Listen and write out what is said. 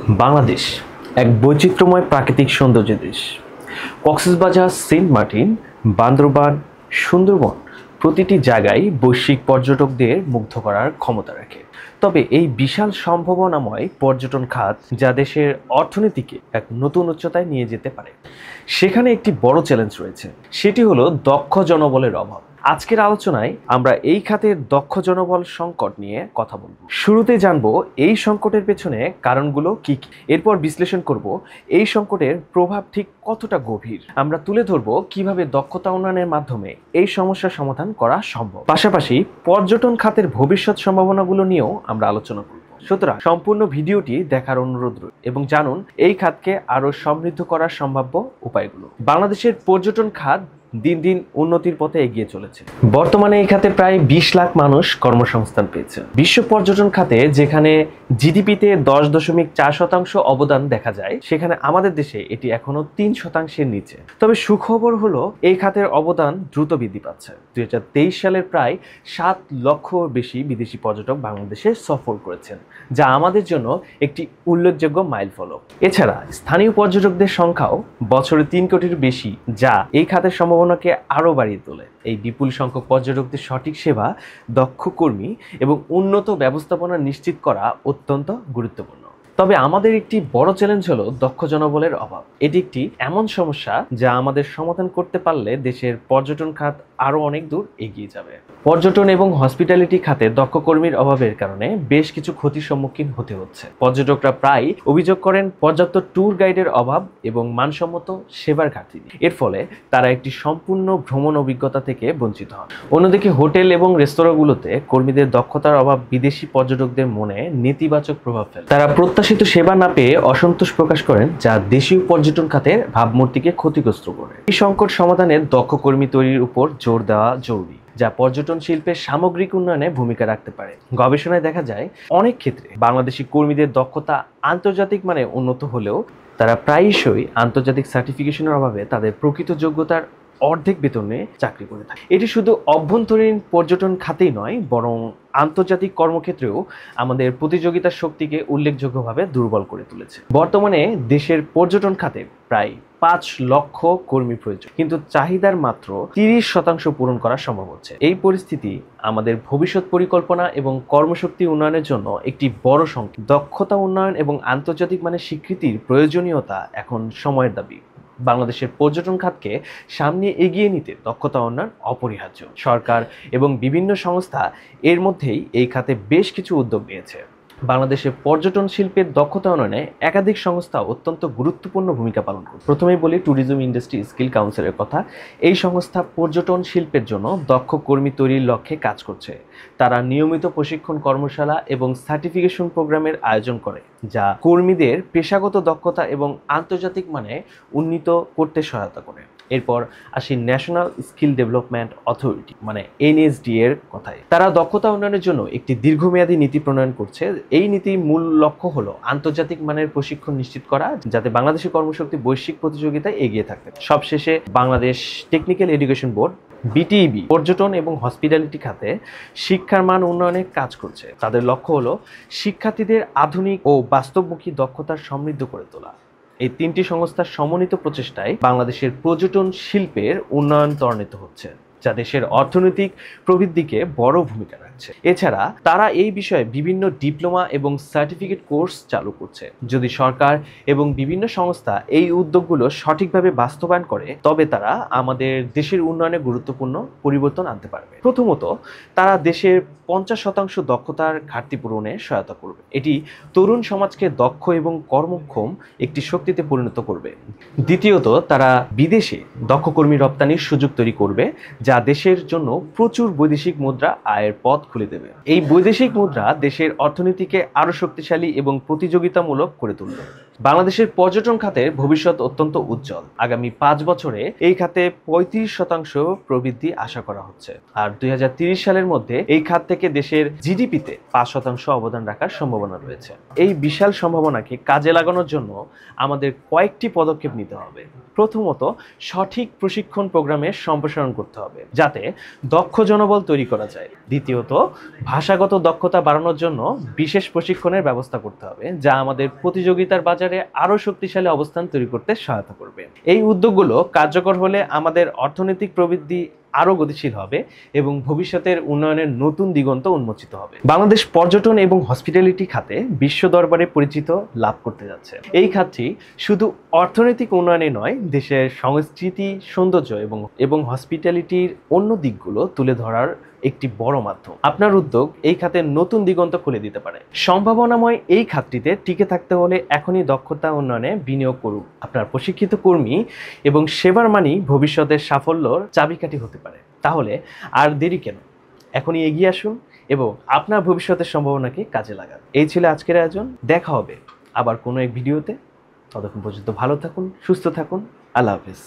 বাংলাদেশ এক বৈচিত্র্যময় প্রাকৃতিক সৌন্দর্যের দেশ। কক্সবাজার, সেন্ট মার্টিন, বান্দরবান, সুন্দরবন প্রতিটি জায়গায় বৈশ্বিক পর্যটকদের মুগ্ধ করার ক্ষমতা রাখে। তবে এই বিশাল সম্ভাবনাময় পর্যটন খাত যা দেশের অর্থনীতিকে এক নতুন উচ্চতায় নিয়ে যেতে পারে, সেখানে একটি বড় চ্যালেঞ্জ রয়েছে, সেটি হলো দক্ষ জনবলের অভাব। আজকের আলোচনায় আমরা এই খাতের দক্ষ জনবল সংকট নিয়ে কথা বলব। শুরুতে জানবো এই সংকটের পেছনে কারণগুলো কি কি, এরপর বিশ্লেষণ করব এই সংকটের প্রভাব ঠিক কতটা গভীর। আমরা তুলে ধরব কিভাবে দক্ষতা উন্নয়নের মাধ্যমে এই সমস্যার সমাধান করা সম্ভব। পাশাপাশি পর্যটন খাতের ভবিষ্যৎ সম্ভাবনাগুলো নিয়েও আমরা আলোচনা করব। সুতরাং সম্পূর্ণ ভিডিওটি দেখার অনুরোধ রইল এবং জানুন এই খাতকে আরো সমৃদ্ধ করার সম্ভাব্য উপায়গুলো। বাংলাদেশের পর্যটন খাত দিন দিন উন্নতির পথে এগিয়ে চলেছে। বর্তমানে এই খাতে প্রায় 20 লাখ মানুষ কর্মসংস্থান পেয়েছে। বিশ্ব পর্যটন খাতে যেখানে জিডিপিতে 10.4% অবদান দেখা যায়, সেখানে আমাদের দেশে এটি এখনো 3%-এর নিচে। তবে সুখবর হলো এই খাতের অবদান দ্রুত বৃদ্ধি পাচ্ছে। 2023 সালের প্রায় 7 লক্ষ বেশি বিদেশি পর্যটক বাংলাদেশে সফর করেছেন, যা আমাদের জন্য একটি উল্লেখযোগ্য মাইলফলক। এছাড়া স্থানীয় পর্যটকদের সংখ্যাও বছরে 3 কোটির বেশি, যা এই খাতের সম্ভাবনাকে আরও বাড়িয়ে তোলে। এই বিপুল সংখ্যক পর্যটকদের সঠিক সেবা, দক্ষ কর্মী এবং উন্নত ব্যবস্থাপনা নিশ্চিত করা অত্যন্ত গুরুত্বপূর্ণ। তবে আমাদের একটি বড় চ্যালেঞ্জ হলো দক্ষ জনবলের অভাব। এটি একটি এমন সমস্যা যা আমাদের সমাধান করতে পারলে দেশের পর্যটন খাত আরও অনেক দূর এগিয়ে যাবে। পর্যটন এবং হসপিটালিটি খাতে দক্ষ কর্মীর অভাবের কারণে বেশ কিছু ক্ষতির সম্মুখীন হতে হচ্ছে। পর্যটকরা প্রায় অভিযোগ করেন পর্যাপ্ত ট্যুর গাইডের অভাব এবং মানসম্মত সেবার ঘাটতি। এর ফলে তারা একটি সম্পূর্ণ ভ্রমণ অভিজ্ঞতা থেকে বঞ্চিত হন। অন্যদিকে হোটেল এবং রেস্তোরাঁগুলোতে কর্মীদের দক্ষতার অভাব বিদেশি পর্যটকদের মনে নেতিবাচক প্রভাব ফেলে। তারা প্রত্যাশিত সেবা না পেয়ে অসন্তোষ প্রকাশ করেন, যা দেশীয় পর্যটন খাতের ভাবমূর্তিকে ক্ষতিগ্রস্ত করে। এই সংকট সমাধানে দক্ষ কর্মী তৈরির উপর জোর দেওয়া জরুরি, যা পর্যটন শিল্পের সামগ্রিক উন্নয়নে ভূমিকা রাখতে পারে। গবেষণায় দেখা যায় অনেক ক্ষেত্রে বাংলাদেশি কর্মীদের দক্ষতা আন্তর্জাতিক মানে উন্নত হলেও তারা প্রায়শই আন্তর্জাতিক সার্টিফিকেশনের অভাবে তাদের প্রকৃত যোগ্যতার অর্ধেক বেতনে চাকরি করে থাকে। এটি শুধু অভ্যন্তরীণ পর্যটন খাতেই নয়, বরং আন্তর্জাতিক কর্মক্ষেত্রেও আমাদের প্রতিযোগিতার শক্তিকে উল্লেখযোগ্যভাবে দুর্বল করে তুলেছে। বর্তমানে দেশের পর্যটন খাতে প্রায় 5 লক্ষ কর্মী প্রয়োজন, কিন্তু চাহিদার মাত্র 30% পূরণ করা সম্ভব হচ্ছে। এই পরিস্থিতি আমাদের ভবিষ্যৎ পরিকল্পনা এবং কর্মশক্তি উন্নয়নের জন্য একটি বড় সংকট। দক্ষতা উন্নয়ন এবং আন্তর্জাতিক মানের স্বীকৃতির প্রয়োজনীয়তা এখন সময়ের দাবি। বাংলাদেশের পর্যটন খাতকে সামনে এগিয়ে নিতে দক্ষতা উন্নয়ন অপরিহার্য। সরকার এবং বিভিন্ন সংস্থা এর মধ্যেই এই খাতে বেশ কিছু উদ্যোগ নিয়েছে। বাংলাদেশের পর্যটন শিল্পের দক্ষতা উন্নয়নে একাধিক সংস্থা অত্যন্ত গুরুত্বপূর্ণ ভূমিকা পালন করে। প্রথমেই বলি ট্যুরিজম ইন্ডাস্ট্রি স্কিল কাউন্সিলের কথা। এই সংস্থা পর্যটন শিল্পের জন্য দক্ষ কর্মী তৈরির লক্ষ্যে কাজ করছে। তারা নিয়মিত প্রশিক্ষণ কর্মশালা এবং সার্টিফিকেশন প্রোগ্রামের আয়োজন করে, যা কর্মীদের পেশাগত দক্ষতা এবং আন্তর্জাতিক মানে উন্নীত করতে সহায়তা করে। এরপর আসি ন্যাশনাল স্কিল ডেভেলপমেন্ট অথরিটি মানে এনএসডি এর কথায়। তারা দক্ষতা উন্নয়নের জন্য একটি দীর্ঘমেয়াদী নীতি প্রণয়ন করছে। এই নীতির মূল লক্ষ্য হলো আন্তর্জাতিক মানের প্রশিক্ষণ নিশ্চিত করা, যাতে বাংলাদেশের কর্মশক্তি বৈশ্বিক প্রতিযোগিতায় এগিয়ে থাকে। সবশেষে Bangladesh technical education board BTEB পর্যটন এবং হসপিটালিটি খাতে শিক্ষার মান উন্নয়নে কাজ করছে। তাদের লক্ষ্য হলো শিক্ষার্থীদের আধুনিক ও বাস্তবমুখী দক্ষতার সমৃদ্ধ করে তোলা। এই 3টি সংস্থার সমন্বিত প্রচেষ্টায় বাংলাদেশের পর্যটন শিল্পের উন্নয়ন ত্বরান্বিত হচ্ছে, যা দেশের অর্থনৈতিক প্রবৃদ্ধিকে বড় ভূমিকা রাখছে। এছাড়া তারা এই বিষয়ে বিভিন্ন ডিপ্লোমা এবং সার্টিফিকেট কোর্স চালু করছে। যদি সরকার এবং বিভিন্ন সংস্থা এই উদ্যোগগুলো সঠিকভাবে বাস্তবায়ন করে, তবে তারা আমাদের দেশের উন্নয়নে গুরুত্বপূর্ণ পরিবর্তন আনতে পারবে। প্রথমত, তারা দেশের 50% দক্ষতার ঘাটতি পূরণে সহায়তা করবে। এটি তরুণ সমাজকে দক্ষ এবং কর্মক্ষম একটি শক্তিতে পরিণত করবে। দ্বিতীয়ত, তারা বিদেশে দক্ষ কর্মী রপ্তানির সুযোগ তৈরি করবে, যা দেশের জন্য প্রচুর বৈদেশিক মুদ্রা আয়ের পথ খুলে দেবে। এই বৈদেশিক মুদ্রা দেশের অর্থনীতিকে আরো শক্তিশালী এবং প্রতিযোগিতামূলক করে তুলবে। বাংলাদেশের পর্যটন খাতের ভবিষ্যৎ অত্যন্ত উজ্জ্বল। আগামী 5 বছরে এই খাতে 35% প্রবৃদ্ধি আশা করা হচ্ছে, আর 2030 সালের মধ্যে এই খাত থেকে দেশের জিডিপিতে 5% অবদান রাখার সম্ভাবনা রয়েছে। এই বিশাল সম্ভাবনাকে কাজে লাগানোর জন্য আমাদের কয়েকটি পদক্ষেপ নিতে হবে। প্রথমত, সঠিক প্রশিক্ষণ প্রোগ্রামের সম্প্রসারণ করতে হবে। যাতে দক্ষ জনবল তৈরি করা যায়। দ্বিতীয়ত, ভাষাগত দক্ষতা বাড়ানোর জন্য বিশেষ প্রশিক্ষণের ব্যবস্থা করতে হবে, যা আমাদের প্রতিযোগিতার বাজারে আরও শক্তিশালী অবস্থান তৈরি করতে সহায়তা করবে। এই উদ্যোগগুলো কার্যকর হলে আমাদের অর্থনৈতিক প্রবৃদ্ধি আরও গতিশীল হবে এবং ভবিষ্যতের উন্নয়নের নতুন দিগন্ত উন্মোচিত হবে। বাংলাদেশ পর্যটন এবং হসপিটালিটি খাতে বিশ্ব দরবারে পরিচিত লাভ করতে যাচ্ছে। এই খাতটি শুধু অর্থনৈতিক উন্নয়নে নয়, দেশের সংস্কৃতি, সৌন্দর্য এবং হসপিটালিটির অন্য দিকগুলো তুলে ধরার একটি বড় মাধ্যম। আপনার উদ্যোগ এই খাতে নতুন দিগন্ত খুলে দিতে পারে। সম্ভাবনাময় এই খাতটিতে টিকে থাকতে হলে এখনই দক্ষতা উন্নয়নে বিনিয়োগ করুন। আপনার প্রশিক্ষিত কর্মী এবং সেবার মানই ভবিষ্যতের সাফল্যর চাবিকাঠি হতে পারে। তাহলে আর দেরি কেন, এখনই এগিয়ে আসুন এবং আপনার ভবিষ্যতের সম্ভাবনাকে কাজে লাগান। এই ছিল আজকের আয়োজন। দেখা হবে আবার কোনো এক ভিডিওতে। ততক্ষণ পর্যন্ত ভালো থাকুন, সুস্থ থাকুন। আল্লাহ হাফেজ।